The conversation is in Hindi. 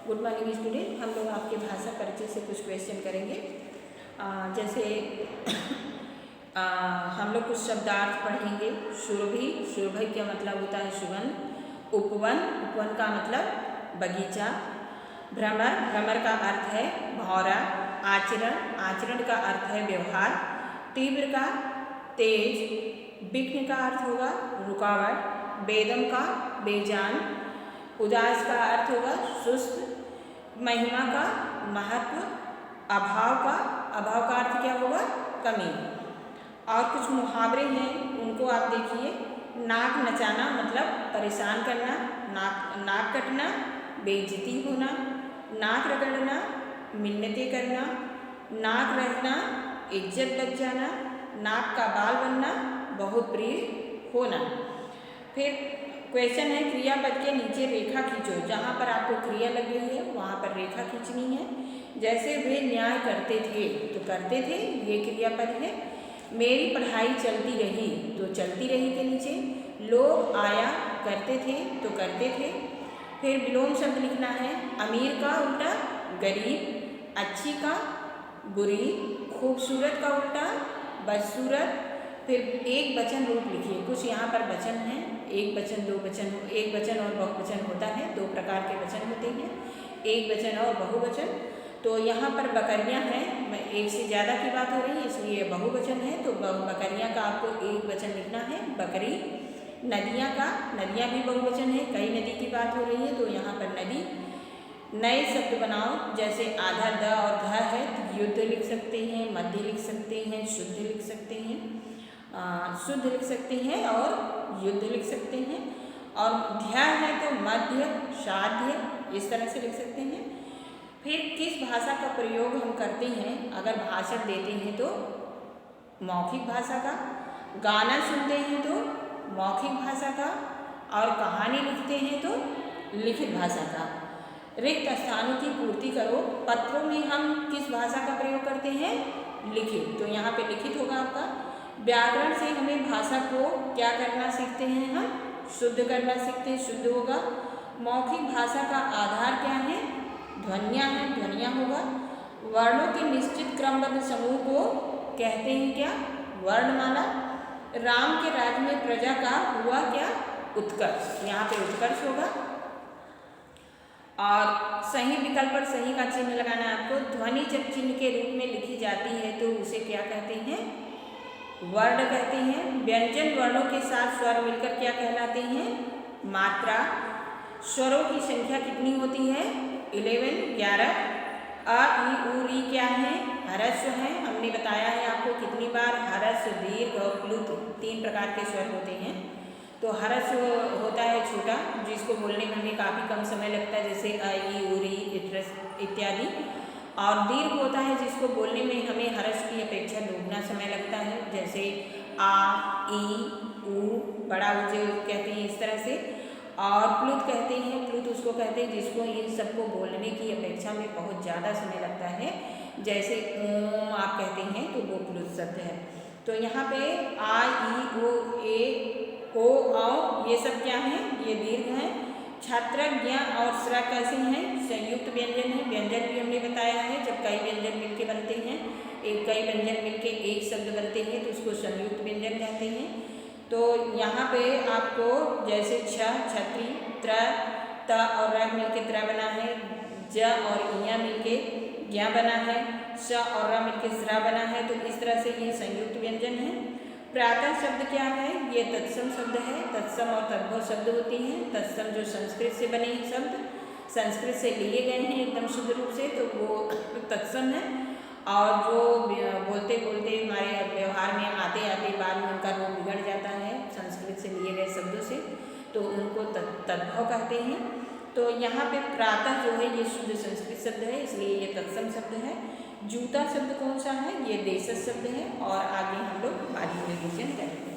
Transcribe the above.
Good morning student. हम लोग आपके भाषा परिचय से कुछ क्वेश्चन करेंगे। जैसे हम लोग कुछ शब्दार्थ पढ़ेंगे। सुरभि, सुरभि का मतलब होता है सुगंध। उपवन, उपवन का मतलब बगीचा। भ्रमर, भ्रमर का अर्थ है भौरा। आचरण, आचरण का अर्थ है व्यवहार। तीव्र का तेज। विघ्न का अर्थ होगा रुकावट। बेदम का बेजान। उदास का अर्थ होगा सुस्त। महिमा का महत्व। अभाव का अर्थ क्या होगा कमी। और कुछ मुहावरे हैं उनको आप देखिए। नाक नचाना मतलब परेशान करना। नाक कटना बेइज्जती होना। नाक रगड़ना मिन्नतें करना। नाक रहना इज्जत बच जाना। नाक का बाल बनना बहुत प्रिय होना। फिर क्वेश्चन है क्रियापद के नीचे रेखा खींचो। जहाँ पर आपको क्रिया लग रही है वहाँ पर रेखा खींचनी है। जैसे वे न्याय करते थे तो करते थे, ये क्रियापद है। मेरी पढ़ाई चलती रही तो चलती रही के नीचे लोग आया करते थे तो करते थे। फिर विलोम शब्द लिखना है। अमीर का उल्टा गरीब। अच्छी का बुरी। खूबसूरत का उल्टा बदसूरत। फिर एक वचन रूप लिखिए। कुछ यहाँ पर वचन हैं, एक वचन दो वचन, एक वचन और बहुवचन होता है। दो प्रकार के वचन होते हैं, एक वचन और बहुवचन। तो यहाँ पर बकरियाँ हैं, एक से ज़्यादा की बात हो रही है इसलिए बहुवचन है। तो बकरियाँ का आपको एक वचन लिखना है बकरी। नदियाँ का, नदियाँ भी बहुवचन है, कई नदी की बात हो रही है तो यहाँ पर नदी। नए शब्द बनाओ। जैसे आधा द और ध है तो युद्ध लिख सकते हैं, मध्य लिख सकते हैं, शुद्ध लिख सकते हैं, शुद्ध लिख सकते हैं और युद्ध लिख सकते हैं। और ध्या है तो मध्य साध्य इस तरह से लिख सकते हैं। फिर किस भाषा का प्रयोग हम करते हैं अगर भाषण देते हैं तो मौखिक भाषा का। गाना सुनते हैं तो मौखिक भाषा का। और कहानी लिखते हैं तो लिखित भाषा का। रिक्त स्थानों की पूर्ति करो। पत्रों में हम किस भाषा का प्रयोग करते हैं लिखित, तो यहाँ पे लिखित होगा आपका। व्याकरण से हमें भाषा को क्या करना सीखते हैं हम शुद्ध करना सीखते हैं, शुद्ध होगा। मौखिक भाषा का आधार क्या है ध्वनियाँ हैं, ध्वनियाँ होगा। वर्णों के निश्चित क्रमबद्ध समूह को कहते हैं क्या वर्णमाला। राम के राज्य में प्रजा का हुआ क्या उत्कर्ष, यहाँ पे उत्कर्ष होगा। और सही विकल्प पर सही का चिन्ह लगाना है आपको। ध्वनि जब चिन्ह के रूप में लिखी जाती है तो उसे क्या कहते हैं वर्ण कहते हैं। व्यंजन वर्णों के साथ स्वर मिलकर क्या कहलाते हैं मात्रा। स्वरों की संख्या कितनी होती है 11। अ ई उ री क्या है ह्रस्व है। हमने बताया है आपको कितनी बार ह्रस्व दीर्घ और प्लुत 3 प्रकार के स्वर होते हैं। तो ह्रस्व होता है छोटा जिसको बोलने में हमें काफ़ी कम समय लगता है, जैसे अ ई उ री इत्यादि। और दीर्घ होता है जिसको बोलने में हमें ह्रस्व की अपेक्षा दोगुना समय लगता है, जैसे आ ई ऊ बड़ा ऊ जो कहते हैं इस तरह से। और प्लुत कहते हैं, प्लुत उसको कहते हैं जिसको इन सबको बोलने की अपेक्षा में बहुत ज़्यादा समय लगता है, जैसे ओम आप कहते हैं तो वो प्लुत शब्द है। तो यहाँ पे आ ई ओ ए ओ औ ये सब क्या हैं ये दीर्घ हैं। छात्र ज्ञ और स्र कैसे हैं संयुक्त व्यंजन है। व्यंजन भी हमने बताया है जब कई व्यंजन मिलके बनते हैं, कई व्यंजन मिलके एक शब्द बनते हैं तो उसको संयुक्त व्यंजन कहते हैं। तो यहाँ पे आपको जैसे छ छत्री, त्र त और र मिलके त्र बना है, ज और इया मिलके ज्ञ बना है, स और र मिलके स्र बना है। तो इस तरह से ये संयुक्त व्यंजन है। प्रातः शब्द क्या है ये तत्सम शब्द है। तत्सम और तद्भव शब्द होती हैं। तत्सम जो संस्कृत से बने हैं शब्द, संस्कृत से लिए गए हैं एकदम शुद्ध रूप से, तो वो तत्सम है। और जो बोलते बोलते हमारे व्यवहार में आते आते बाद में उनका रूप बिगड़ जाता है संस्कृत से लिए गए शब्दों से, तो उनको तद्भव कहते हैं। तो यहाँ पे प्रातः जो है ये शुद्ध संस्कृत शब्द है इसलिए ये तत्सम शब्द है। जूता शब्द कौन सा है ये देशज शब्द है। और आगे हम लोग बाद में रिवीजन करेंगे।